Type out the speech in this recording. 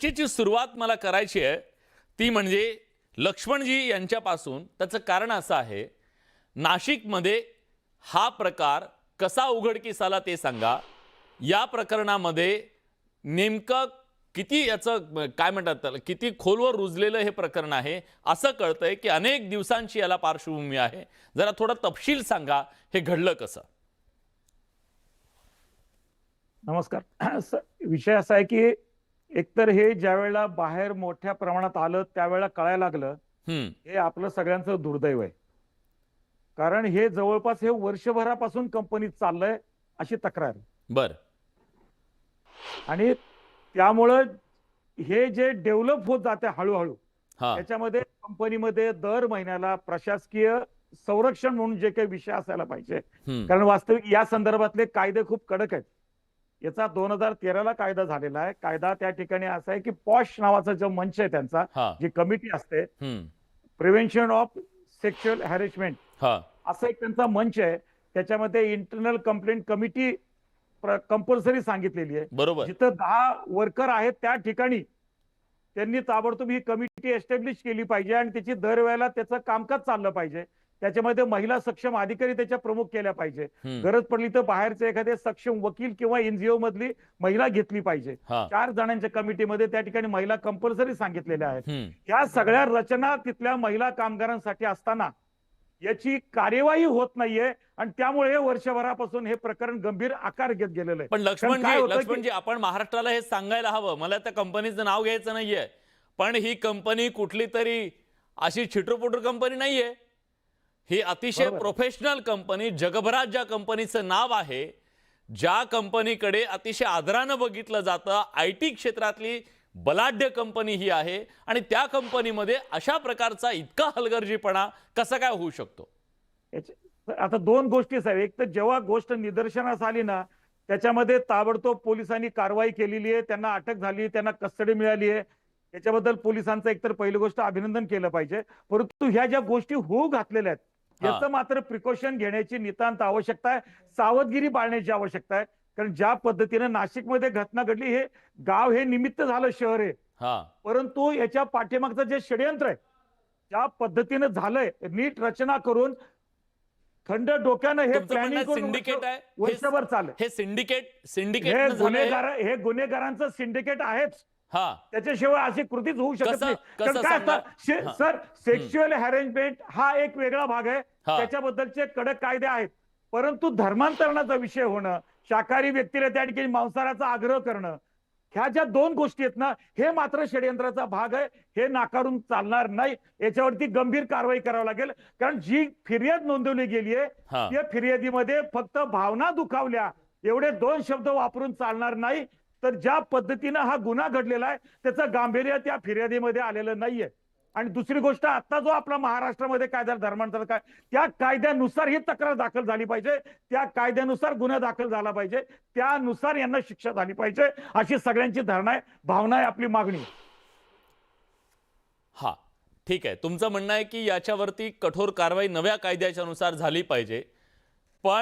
चर्चेची सुरुवात मला करायची आहे ती म्हणजे लक्ष्मणजी यांच्यापासून। त्याचं कारण असं आहे, नाशिकमध्ये हा प्रकार कसा उघडकीस आला ते सांगा। या प्रकरणामध्ये नेमकं किती याचं काय म्हणतात त्याला, किती खोलवर रुजलेलं हे प्रकरण आहे असं कळतंय की अनेक दिवसांची याला पार्श्वभूमी आहे। जरा थोडा तपशील सांगा, हे घडलं कसं? नमस्कार। विषय असा आहे की एकतर हे ज्यावेळेला बाहेर मोठ्या प्रमाणात आलं त्यावेळेला कळायला लागलं, हे आपलं सगळ्यांचं दुर्दैव आहे। कारण हे जवळपास हे वर्षभरापासून कंपनीत चाललंय अशी तक्रार आहे। बर आणि त्यामुळे हे जे डेव्हलप होत जाते हळूहळू, हां त्याच्यामध्ये कंपनीमध्ये दर महिन्याला प्रशासकीय संरक्षण म्हणून जे काही विषय असायला पाहिजे, कारण वास्तविक या संदर्भातले कायदे खूप कडक आहेत। याचा 2013 ला कायदा झालेला आहे। कायदा त्या ठिकाणी असा आहे की पॉश नावाचा जो मंच आहे त्यांचा, जी कमिटी असते, प्रिव्हेन्शन ऑफ सेक्शुअल हॅरेसमेंट, असं एक त्यांचा मंच आहे। त्याच्यामध्ये इंटरनल कंप्लेंट कमिटी कंपल्सरी सांगितलेली आहे। बरोबर। जिथं 10 वर्कर आहेत त्या ठिकाणी त्यांनी ताबडतोब ही कमिटी एस्टॅब्लिश केली पाहिजे आणि त्याची दरवेळेला त्याचं कामकाज चाललं पाहिजे। त्याच्यामध्ये महिला सक्षम अधिकारी त्याच्या प्रमुख केल्या पाहिजे। गरज पडली तर बाहेरचे एखादे सक्षम वकील किंवा एनजीओ मधली महिला घेतली पाहिजे। 4 जणांच्या कमिटीमध्ये त्या ठिकाणी महिला कंपल्सरी सांगितलेल्या आहेत। ह्या सगळ्या रचना तिथल्या महिला कामगारांसाठी असताना याची कार्यवाही होत नाहीये आणि त्यामुळे वर्षभरापासून हे प्रकरण गंभीर आकार घेत गेलेलं आहे। पण लक्ष्मणजी आपण महाराष्ट्राला हे सांगायला हवं। मला त्या कंपनीचं नाव घ्यायचं नाहीये, पण ही कंपनी कुठली तरी अशी छिटरपुटर कंपनी नाहीये। ही अतिशय प्रोफेशनल कंपनी, जगभरात ज्या कंपनीचं नाव आहे, ज्या कंपनीकडे अतिशय आदरानं बघितलं जातं, आयटी क्षेत्रातली बलाढ्य कंपनी ही आहे आणि त्या कंपनीमध्ये अशा प्रकारचा इतका हलगर्जीपणा कसा काय होऊ शकतो? आता 2 गोष्टी आहेत। एक तर जेव्हा गोष्ट निदर्शनास आली ना, त्याच्यामध्ये ताबडतोब पोलिसांनी कारवाई केलेली आहे, त्यांना अटक झाली, त्यांना कस्टडी मिळाली आहे। याच्याबद्दल पोलिसांचं एकतर पहिली गोष्ट अभिनंदन केलं पाहिजे। परंतु ह्या ज्या गोष्टी होऊ घातलेल्या आहेत, याचं मात्र प्रिकॉशन घेण्याची नितांत आवश्यकता आहे, सावधगिरी बाळगण्याची आवश्यकता आहे। कारण ज्या पद्धतीने नाशिकमध्ये घटना घडली, हे गाव हे निमित्त झालं, शहर आहे, परंतु याच्या पाठीमागचं जे षडयंत्र आहे, ज्या पद्धतीने झालंय, नीट रचना करून थंड डोक्यानं हे प्लॅनिंग करून सिंडिकेट आहे, वर्षभर चाललंय। हे सिंडिकेट हे गुन्हेगारांचं सिंडिकेट आहेच। त्याच्याशिवाय अशी कृतीच होऊ शकत नाही। काय असतं सर, सेक्शुअल हॅरेसमेंट हा एक वेगळा भाग आहे, त्याच्याबद्दलचे कडक कायदे आहेत। परंतु धर्मांतरणाचा विषय होणं, शाकाहारी व्यक्तीला त्या ठिकाणी मांसाहाराचा आग्रह करणं, ह्या ज्या 2 गोष्टी आहेत ना, हे मात्र षडयंत्राचा भाग आहे, हे नाकारून चालणार नाही। याच्यावरती गंभीर कारवाई करावी लागेल। कारण जी फिर्याद नोंदवली गेली आहे, त्या फिर्यादीमध्ये फक्त भावना दुखावल्या एवढे 2 शब्द वापरून चालणार नाही। तर ज्या पद्धतीने हा गुन्हा घडलेला आहे, त्याचं गांभीर्य त्या फिर्यादीमध्ये आलेलं नाहीये। आणि दुसरी गोष्ट, आता जो आपला महाराष्ट्रामध्ये कायदा धर्मांतर काय, त्या कायद्यानुसार ही तक्रार दाखल झाली पाहिजे, त्या कायद्यानुसार गुन्हा दाखल झाला पाहिजे, त्यानुसार यांना शिक्षा झाली पाहिजे, अशी सगळ्यांची धारणा आहे, भावना आहे, आपली मागणी। हा, ठीक आहे, तुमचं म्हणणं आहे की याच्यावरती कठोर कारवाई नव्या कायद्याच्या नुसार झाली पाहिजे, पण